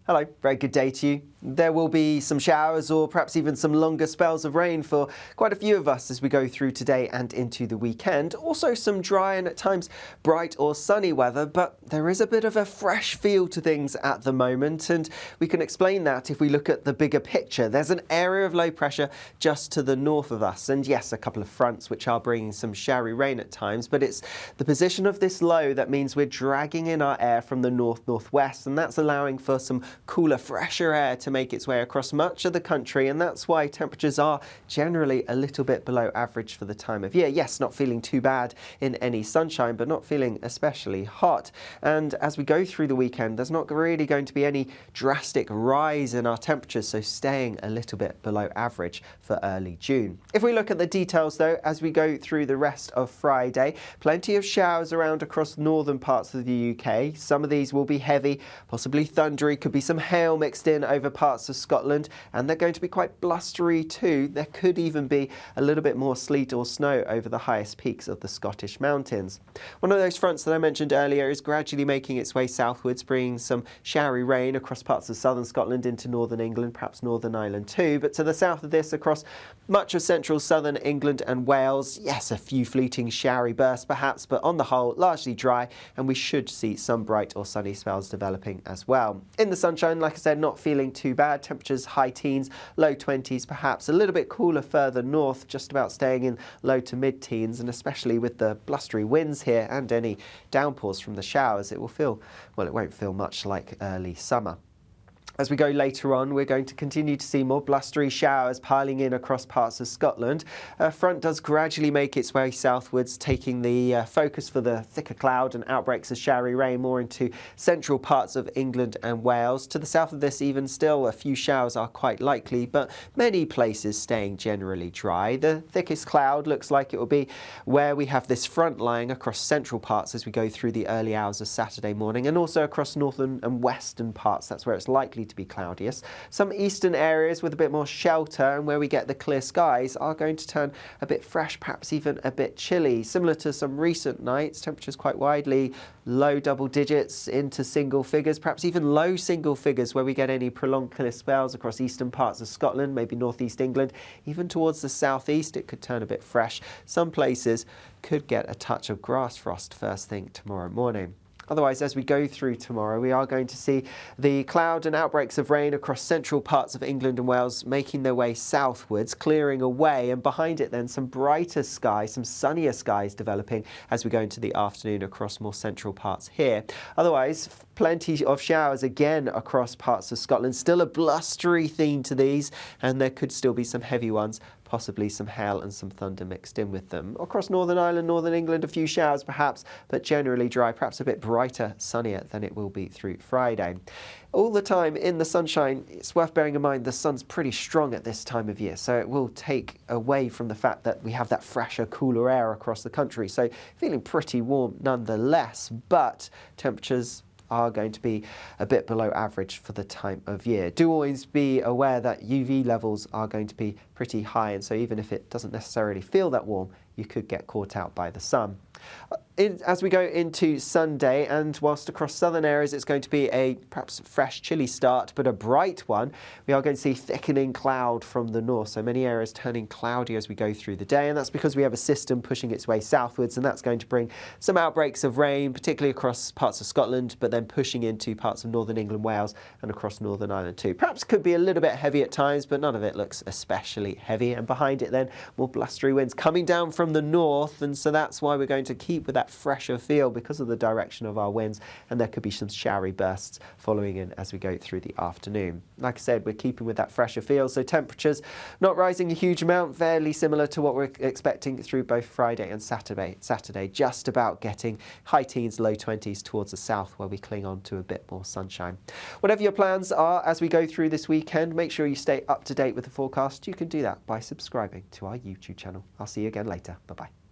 Hello, very good day to you. There will be some showers or perhaps even some longer spells of rain for quite a few of us as we go through today and into the weekend. Also some dry and at times bright or sunny weather, but there is a bit of a fresh feel to things at the moment, and we can explain that if we look at the bigger picture. There's an area of low pressure just to the north of us, and yes, a couple of fronts which are bringing some showery rain at times, but it's the position of this low that means we're dragging in our air from the north-northwest, and that's allowing for some cooler, fresher air to make its way across much of the country, and that's why temperatures are generally a little bit below average for the time of year. Yes, not feeling too bad in any sunshine, but not feeling especially hot. And as we go through the weekend, there's not really going to be any drastic rise in our temperatures, so staying a little bit below average for early June. If we look at the details though, as we go through the rest of Friday, plenty of showers around across northern parts of the UK. Some of these will be heavy, possibly thundery, could be some hail mixed in over parts of Scotland, and they're going to be quite blustery too. There could even be a little bit more sleet or snow over the highest peaks of the Scottish mountains. One of those fronts that I mentioned earlier is gradually making its way southwards, bringing some showery rain across parts of southern Scotland into northern England, perhaps Northern Ireland too. But to the south of this, across much of central southern England and Wales, yes, a few fleeting showery bursts perhaps, but on the whole largely dry, and we should see some bright or sunny spells developing as well. In the sunshine, like I said, not feeling too bad. Temperatures high teens, low 20s, perhaps a little bit cooler further north, just about staying in low to mid teens, and especially with the blustery winds here and any downpours from the showers, it will feel, well, it won't feel much like early summer. As we go later on, we're going to continue to see more blustery showers piling in across parts of Scotland. A front does gradually make its way southwards, taking the focus for the thicker cloud and outbreaks of showery rain more into central parts of England and Wales. To the south of this, even still, a few showers are quite likely, but many places staying generally dry. The thickest cloud looks like it will be where we have this front lying across central parts as we go through the early hours of Saturday morning, and also across northern and western parts. That's where it's likely to be cloudiest. Some eastern areas with a bit more shelter and where we get the clear skies are going to turn a bit fresh, perhaps even a bit chilly. Similar to some recent nights, temperatures quite widely low double digits into single figures, perhaps even low single figures where we get any prolonged clear spells across eastern parts of Scotland, maybe northeast England. Even towards the southeast it could turn a bit fresh. Some places could get a touch of grass frost first thing tomorrow morning. Otherwise, as we go through tomorrow, we are going to see the cloud and outbreaks of rain across central parts of England and Wales making their way southwards, clearing away, and behind it then some brighter skies, some sunnier skies developing as we go into the afternoon across more central parts here. Otherwise, plenty of showers again across parts of Scotland. Still a blustery theme to these, and there could still be some heavy ones, possibly some hail and some thunder mixed in with them. Across Northern Ireland, Northern England, a few showers perhaps, but generally dry, perhaps a bit brighter, sunnier than it will be through Friday. All the time in the sunshine, it's worth bearing in mind the sun's pretty strong at this time of year, so it will take away from the fact that we have that fresher, cooler air across the country. So feeling pretty warm nonetheless, but temperatures are going to be a bit below average for the time of year. Do always be aware that UV levels are going to be pretty high, and so even if it doesn't necessarily feel that warm, you could get caught out by the sun. As we go into Sunday, and whilst across southern areas it's going to be a perhaps fresh, chilly start, but a bright one, we are going to see thickening cloud from the north. So many areas turning cloudy as we go through the day, and that's because we have a system pushing its way southwards, and that's going to bring some outbreaks of rain, particularly across parts of Scotland, but then pushing into parts of northern England, Wales, and across Northern Ireland too. Perhaps could be a little bit heavy at times, but none of it looks especially heavy. And behind it then, more blustery winds coming down from the north, and so that's why we're going to keep with that fresher feel because of the direction of our winds, and there could be some showery bursts following in as we go through the afternoon. Like I said, we're keeping with that fresher feel, so temperatures not rising a huge amount, fairly similar to what we're expecting through both Friday and Saturday, just about getting high teens, low 20s towards the south where we cling on to a bit more sunshine. Whatever your plans are as we go through this weekend, make sure you stay up to date with the forecast. You can do that by subscribing to our YouTube channel. I'll see you again later. Bye-bye.